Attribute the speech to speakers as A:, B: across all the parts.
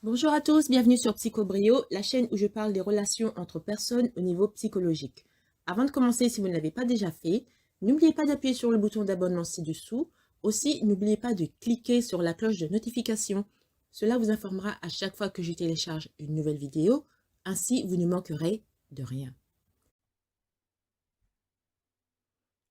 A: Bonjour à tous, bienvenue sur Psychobrio, la chaîne où je parle des relations entre personnes au niveau psychologique. Avant de commencer, si vous ne l'avez pas déjà fait, n'oubliez pas d'appuyer sur le bouton d'abonnement ci-dessous. Aussi, n'oubliez pas de cliquer sur la cloche de notification. Cela vous informera à chaque fois que je télécharge une nouvelle vidéo. Ainsi, vous ne manquerez de rien.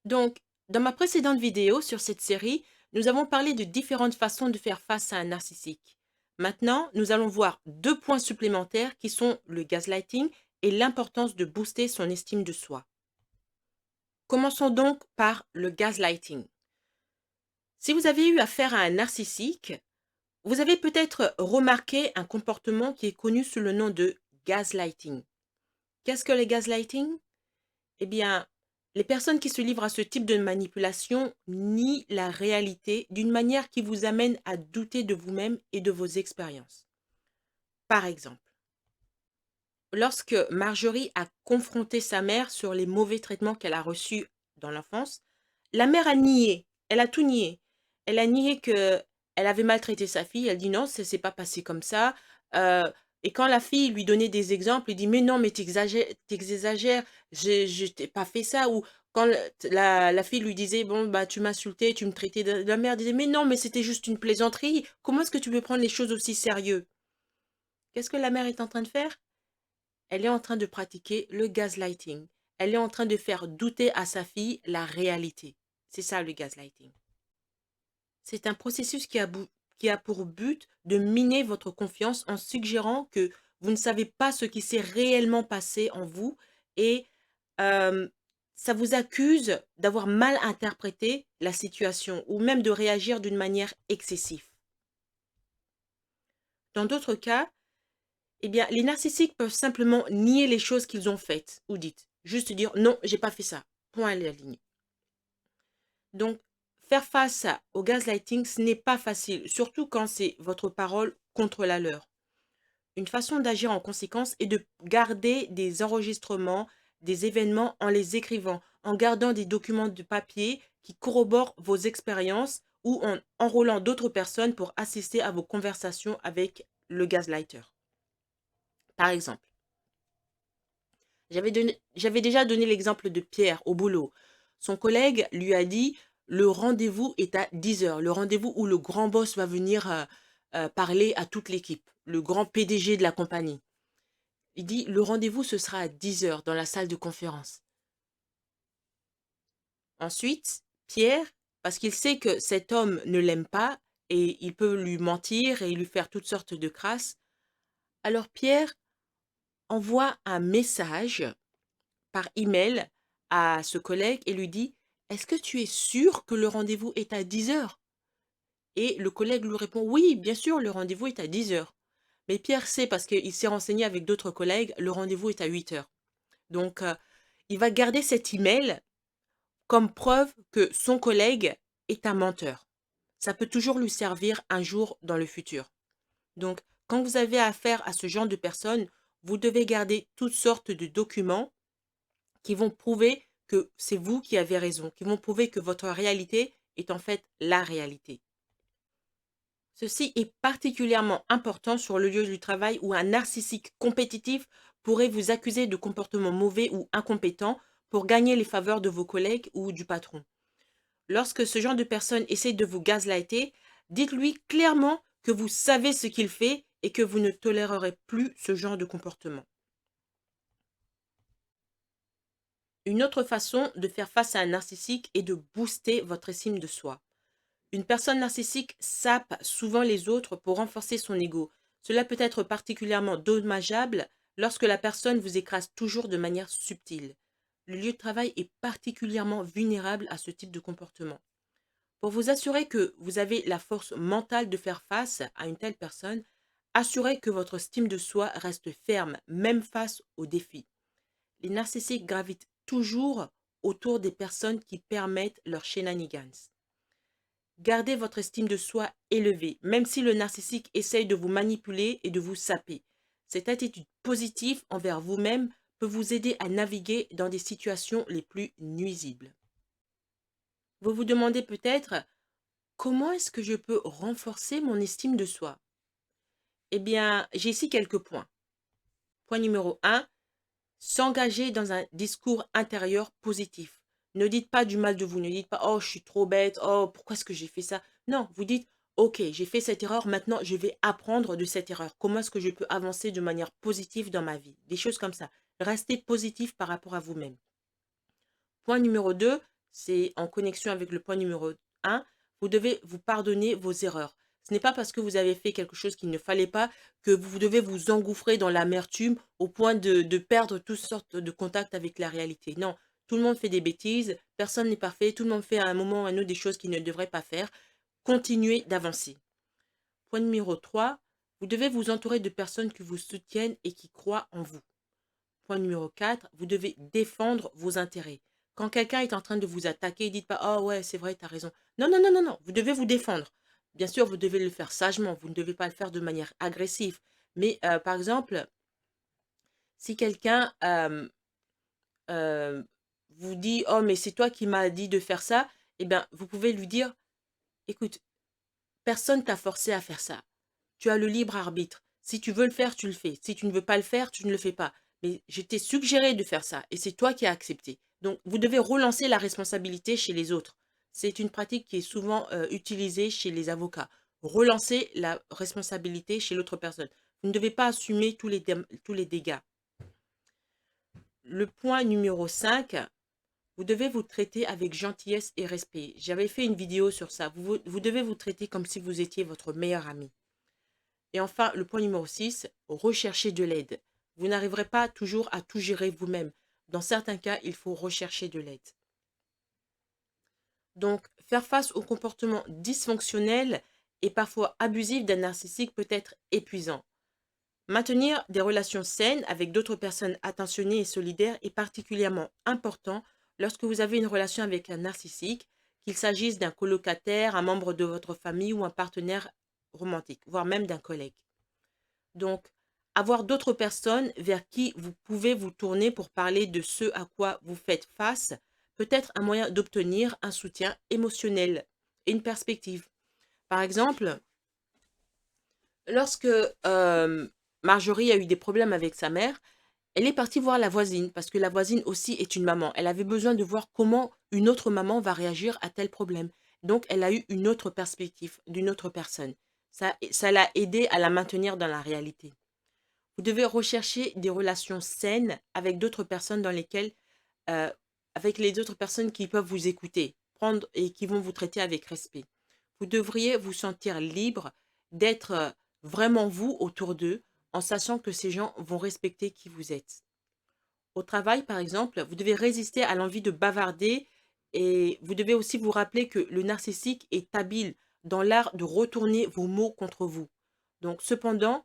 A: Donc, dans ma précédente vidéo sur cette série, nous avons parlé de différentes façons de faire face à un narcissique. Maintenant, nous allons voir deux points supplémentaires qui sont le gaslighting et l'importance de booster son estime de soi. Commençons donc par le gaslighting. Si vous avez eu affaire à un narcissique, vous avez peut-être remarqué un comportement qui est connu sous le nom de gaslighting. Qu'est-ce que le gaslighting? Eh bien, les personnes qui se livrent à ce type de manipulation nient la réalité d'une manière qui vous amène à douter de vous-même et de vos expériences. Par exemple, lorsque Marjorie a confronté sa mère sur les mauvais traitements qu'elle a reçus dans l'enfance, la mère a nié, elle a tout nié. Elle a nié que elle avait maltraité sa fille, elle dit non, ça s'est pas passé comme ça. Euh, et quand la fille lui donnait des exemples, il dit mais non, mais t'exagères, je t'ai pas fait ça. Ou quand la fille lui disait bon bah tu m'insultais, tu me traitais de la mère, disait mais non, mais c'était juste une plaisanterie. Comment est-ce que tu peux prendre les choses aussi sérieux? Qu'est-ce que la mère est en train de faire? Elle est en train de pratiquer le gaslighting. Elle est en train de faire douter à sa fille la réalité. C'est ça le gaslighting. C'est un processus qui a pour but de miner votre confiance en suggérant que vous ne savez pas ce qui s'est réellement passé en vous et euh, ça vous accuse d'avoir mal interprété la situation ou même de réagir d'une manière excessive. Dans d'autres cas, eh bien, les narcissiques peuvent simplement nier les choses qu'ils ont faites ou dites. Juste dire non, j'ai pas fait ça. Point à la ligne. Donc, faire face au gaslighting, ce n'est pas facile, surtout quand c'est votre parole contre la leur. Une façon d'agir en conséquence est de garder des enregistrements des événements en les écrivant, en gardant des documents de papier qui corroborent vos expériences ou en enrôlant d'autres personnes pour assister à vos conversations avec le gaslighter. Par exemple, j'avais déjà donné l'exemple de Pierre au boulot. Son collègue lui a dit, le rendez-vous est à 10 heures, le rendez-vous où le grand boss va venir parler à toute l'équipe, le grand PDG de la compagnie. Il dit, le rendez-vous, ce sera à 10 heures dans la salle de conférence. Ensuite, Pierre, parce qu'il sait que cet homme ne l'aime pas et il peut lui mentir et lui faire toutes sortes de crasses, alors Pierre envoie un message par email à ce collègue et lui dit: «Est-ce que tu es sûr que le rendez-vous est à 10 heures?» Et le collègue lui répond: «Oui, bien sûr, le rendez-vous est à 10 heures.» Mais Pierre sait, parce qu'il s'est renseigné avec d'autres collègues, le rendez-vous est à 8 heures. Donc, il va garder cet email comme preuve que son collègue est un menteur. Ça peut toujours lui servir un jour dans le futur. Donc, quand vous avez affaire à ce genre de personnes, vous devez garder toutes sortes de documents qui vont prouver que c'est vous qui avez raison, qui vont prouver que votre réalité est en fait la réalité. Ceci est particulièrement important sur le lieu du travail où un narcissique compétitif pourrait vous accuser de comportement mauvais ou incompétent pour gagner les faveurs de vos collègues ou du patron. Lorsque ce genre de personne essaie de vous gaslighter, dites-lui clairement que vous savez ce qu'il fait et que vous ne tolérerez plus ce genre de comportement. Une autre façon de faire face à un narcissique est de booster votre estime de soi. Une personne narcissique sape souvent les autres pour renforcer son ego. Cela peut être particulièrement dommageable lorsque la personne vous écrase toujours de manière subtile. Le lieu de travail est particulièrement vulnérable à ce type de comportement. Pour vous assurer que vous avez la force mentale de faire face à une telle personne, assurez que votre estime de soi reste ferme, même face aux défis. Les narcissiques gravitent toujours autour des personnes qui permettent leurs shenanigans. Gardez votre estime de soi élevée, même si le narcissique essaye de vous manipuler et de vous saper. Cette attitude positive envers vous-même peut vous aider à naviguer dans des situations les plus nuisibles. Vous vous demandez peut-être: comment est-ce que je peux renforcer mon estime de soi? Eh bien, j'ai ici quelques points. Point numéro un, s'engager dans un discours intérieur positif. Ne dites pas du mal de vous, ne dites pas: «Oh, je suis trop bête, oh, pourquoi est-ce que j'ai fait ça?» Non, vous dites: «OK, j'ai fait cette erreur, maintenant je vais apprendre de cette erreur. Comment est-ce que je peux avancer de manière positive dans ma vie?» Des choses comme ça. Restez positif par rapport à vous-même. Point numéro 2, c'est en connexion avec le point numéro un. Vous devez vous pardonner vos erreurs. Ce n'est pas parce que vous avez fait quelque chose qu'il ne fallait pas que vous devez vous engouffrer dans l'amertume au point de perdre toutes sortes de contacts avec la réalité. Non, tout le monde fait des bêtises, personne n'est parfait, tout le monde fait à un moment ou à un autre des choses qu'il ne devrait pas faire. Continuez d'avancer. Point numéro 3, vous devez vous entourer de personnes qui vous soutiennent et qui croient en vous. Point numéro 4, vous devez défendre vos intérêts. Quand quelqu'un est en train de vous attaquer, dites pas: «Oh ouais, c'est vrai, tu as raison». Non, non, non, non, non, vous devez vous défendre. Bien sûr, vous devez le faire sagement, vous ne devez pas le faire de manière agressive. Mais par exemple, si quelqu'un vous dit: «Oh, mais c'est toi qui m'as dit de faire ça», eh bien, vous pouvez lui dire: «Écoute, personne t'a forcé à faire ça. Tu as le libre arbitre. Si tu veux le faire, tu le fais. Si tu ne veux pas le faire, tu ne le fais pas. Mais je t'ai suggéré de faire ça et c'est toi qui as accepté. Donc, vous devez relancer la responsabilité chez les autres. C'est une pratique qui est souvent utilisée chez les avocats. Relancer la responsabilité chez l'autre personne. Vous ne devez pas assumer tous les dégâts. Le point numéro 5, vous devez vous traiter avec gentillesse et respect. J'avais fait une vidéo sur ça. Vous devez vous traiter comme si vous étiez votre meilleur ami. Et enfin, le point numéro 6, rechercher de l'aide. Vous n'arriverez pas toujours à tout gérer vous-même. Dans certains cas, il faut rechercher de l'aide. Donc, faire face au comportement dysfonctionnel et parfois abusif d'un narcissique peut être épuisant. Maintenir des relations saines avec d'autres personnes attentionnées et solidaires est particulièrement important lorsque vous avez une relation avec un narcissique, qu'il s'agisse d'un colocataire, un membre de votre famille ou un partenaire romantique, voire même d'un collègue. Donc, avoir d'autres personnes vers qui vous pouvez vous tourner pour parler de ce à quoi vous faites face peut être un moyen d'obtenir un soutien émotionnel et une perspective. Par exemple, lorsque Marjorie a eu des problèmes avec sa mère, elle est partie voir la voisine parce que la voisine aussi est une maman. Elle avait besoin de voir comment une autre maman va réagir à tel problème. Donc, elle a eu une autre perspective d'une autre personne. Ça l'a aidé à la maintenir dans la réalité. Vous devez rechercher des relations saines avec d'autres personnes dans lesquelles, heu, avec les autres personnes qui peuvent vous écouter, prendre et qui vont vous traiter avec respect. Vous devriez vous sentir libre d'être, vraiment vous autour d'eux, en sachant que ces gens vont respecter qui vous êtes. Au travail, par exemple, vous devez résister à l'envie de bavarder et vous devez aussi vous rappeler que le narcissique est habile dans l'art de retourner vos mots contre vous. Donc cependant,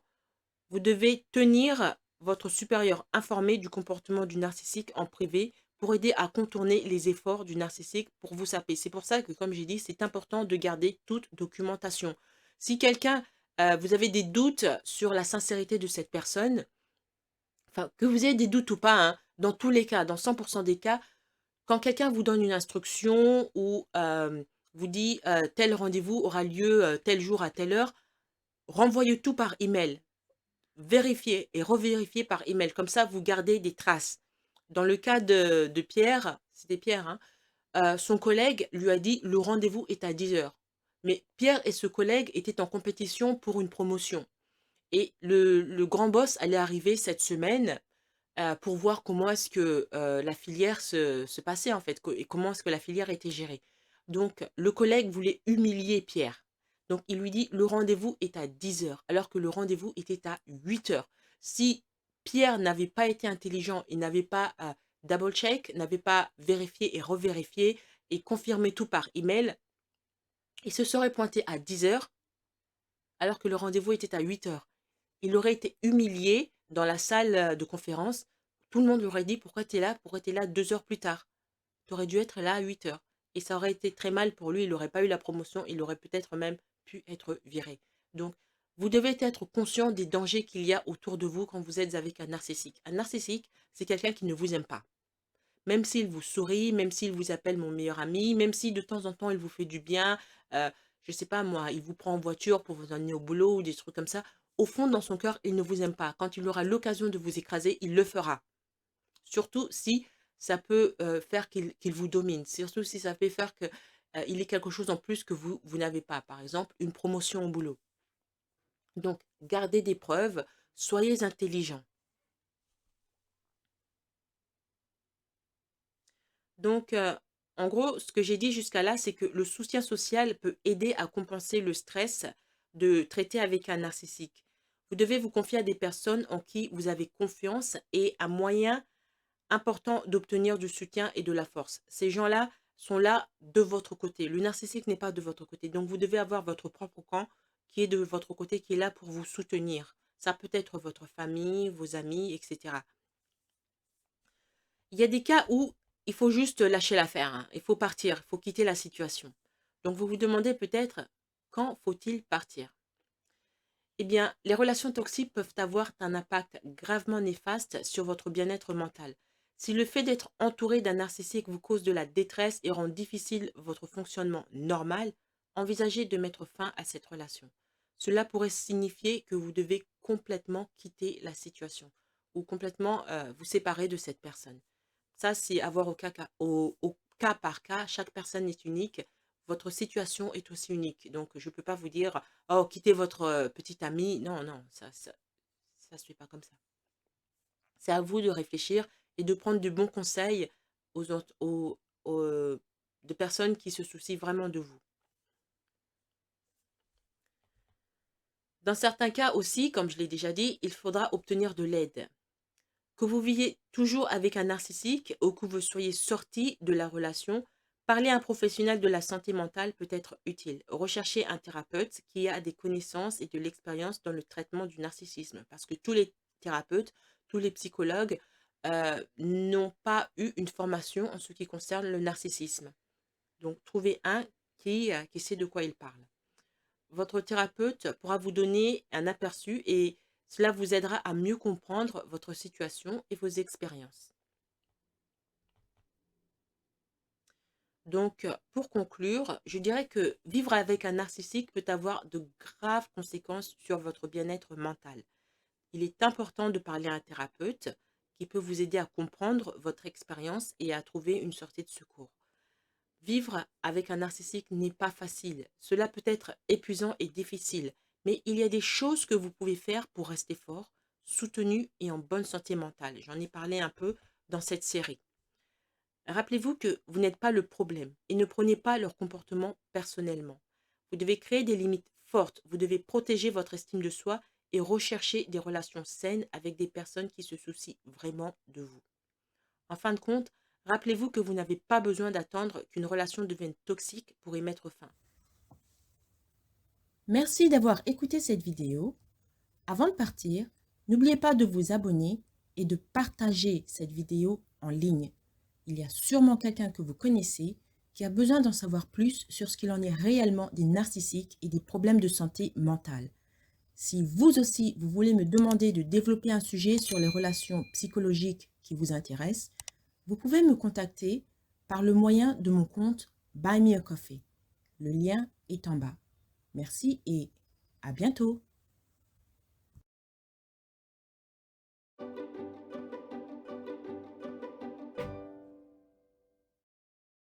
A: vous devez tenir votre supérieur informé du comportement du narcissique en privé pour aider à contourner les efforts du narcissique pour vous saper. C'est pour ça que, comme j'ai dit, c'est important de garder toute documentation. Si quelqu'un, vous avez des doutes sur la sincérité de cette personne, enfin, que vous ayez des doutes ou pas, hein, dans tous les cas, dans 100% des cas, quand quelqu'un vous donne une instruction ou vous dit tel rendez-vous aura lieu tel jour à telle heure, renvoyez tout par email. Vérifier et revérifier par email. Comme ça, vous gardez des traces. Dans le cas de Pierre, c'était Pierre, hein, son collègue lui a dit: «Le rendez-vous est à 10 heures». Mais Pierre et ce collègue étaient en compétition pour une promotion et le grand boss allait arriver cette semaine, pour voir comment est-ce que, la filière se passait en fait, co et comment est-ce que la filière était gérée. Donc le collègue voulait humilier Pierre. Donc il lui dit: «Le rendez-vous est à 10 heures», alors que le rendez-vous était à 8 heures. Si Pierre n'avait pas été intelligent et n'avait pas, double check, n'avait pas vérifié et revérifié et confirmé tout par email, il se serait pointé à 10 heures alors que le rendez-vous était à 8 heures. Il aurait été humilié dans la salle, de conférence. Tout le monde lui aurait dit: «Pourquoi tu es là? Pourquoi tu es là 2 heures plus tard? Tu aurais dû être là à 8 heures». Et ça aurait été très mal pour lui, il n'aurait pas eu la promotion, il aurait peut-être même pu être viré. Donc, vous devez être conscient des dangers qu'il y a autour de vous quand vous êtes avec un narcissique. Un narcissique, c'est quelqu'un qui ne vous aime pas. Même s'il vous sourit, même s'il vous appelle mon meilleur ami, même si de temps en temps il vous fait du bien, je sais pas moi, il vous prend en voiture pour vous emmener au boulot ou des trucs comme ça, au fond, dans son cœur, il ne vous aime pas. Quand il aura l'occasion de vous écraser, il le fera. Surtout si ça peut faire qu'il vous domine. Surtout si ça peut faire qu'il ait quelque chose en plus que vous n'avez pas. Par exemple, une promotion au boulot. Donc, gardez des preuves, soyez intelligent. Donc, en gros, ce que j'ai dit jusqu'à là, c'est que le soutien social peut aider à compenser le stress de traiter avec un narcissique. Vous devez vous confier à des personnes en qui vous avez confiance et un moyen important d'obtenir du soutien et de la force. Ces gens-là sont là de votre côté. Le narcissique n'est pas de votre côté. Donc, vous devez avoir votre propre camp qui est de votre côté, qui est là pour vous soutenir. Ça peut être votre famille, vos amis, etc. Il y a des cas où il faut juste lâcher l'affaire, hein. Il faut partir, il faut quitter la situation. Donc, vous vous demandez peut-être, quand faut-il partir? Eh bien, les relations toxiques peuvent avoir un impact gravement néfaste sur votre bien-être mental. Si le fait d'être entouré d'un narcissique vous cause de la détresse et rend difficile votre fonctionnement normal, envisagez de mettre fin à cette relation. Cela pourrait signifier que vous devez complètement quitter la situation ou complètement vous séparer de cette personne. Ça, c'est à voir au cas par cas. Chaque personne est unique. Votre situation est aussi unique. Donc, je ne peux pas vous dire, oh, quittez votre petite amie. Non, non, ça se fait pas comme ça. C'est à vous de réfléchir et de prendre de bons conseils aux de personnes qui se soucient vraiment de vous. Dans certains cas aussi, comme je l'ai déjà dit, il faudra obtenir de l'aide. Que vous viviez toujours avec un narcissique ou que vous soyez sorti de la relation, parler à un professionnel de la santé mentale peut être utile. Recherchez un thérapeute qui a des connaissances et de l'expérience dans le traitement du narcissisme. Parce que tous les thérapeutes, tous les psychologues n'ont pas eu une formation en ce qui concerne le narcissisme. Donc, trouvez un qui sait de quoi il parle. Votre thérapeute pourra vous donner un aperçu et cela vous aidera à mieux comprendre votre situation et vos expériences. Donc, pour conclure, je dirais que vivre avec un narcissique peut avoir de graves conséquences sur votre bien-être mental. Il est important de parler à un thérapeute qui peut vous aider à comprendre votre expérience et à trouver une sortie de secours. Vivre avec un narcissique n'est pas facile. Cela peut être épuisant et difficile, mais il y a des choses que vous pouvez faire pour rester fort, soutenu et en bonne santé mentale. J'en ai parlé un peu dans cette série. Rappelez-vous que vous n'êtes pas le problème et ne prenez pas leur comportement personnellement. Vous devez créer des limites fortes, vous devez protéger votre estime de soi et rechercher des relations saines avec des personnes qui se soucient vraiment de vous. En fin de compte, rappelez-vous que vous n'avez pas besoin d'attendre qu'une relation devienne toxique pour y mettre fin. Merci d'avoir écouté cette vidéo. Avant de partir, n'oubliez pas de vous abonner et de partager cette vidéo en ligne. Il y a sûrement quelqu'un que vous connaissez qui a besoin d'en savoir plus sur ce qu'il en est réellement des narcissiques et des problèmes de santé mentale. Si vous aussi, vous voulez me demander de développer un sujet sur les relations psychologiques qui vous intéressent, vous pouvez me contacter par le moyen de mon compte Buy Me a Coffee. Le lien est en bas. Merci et à bientôt.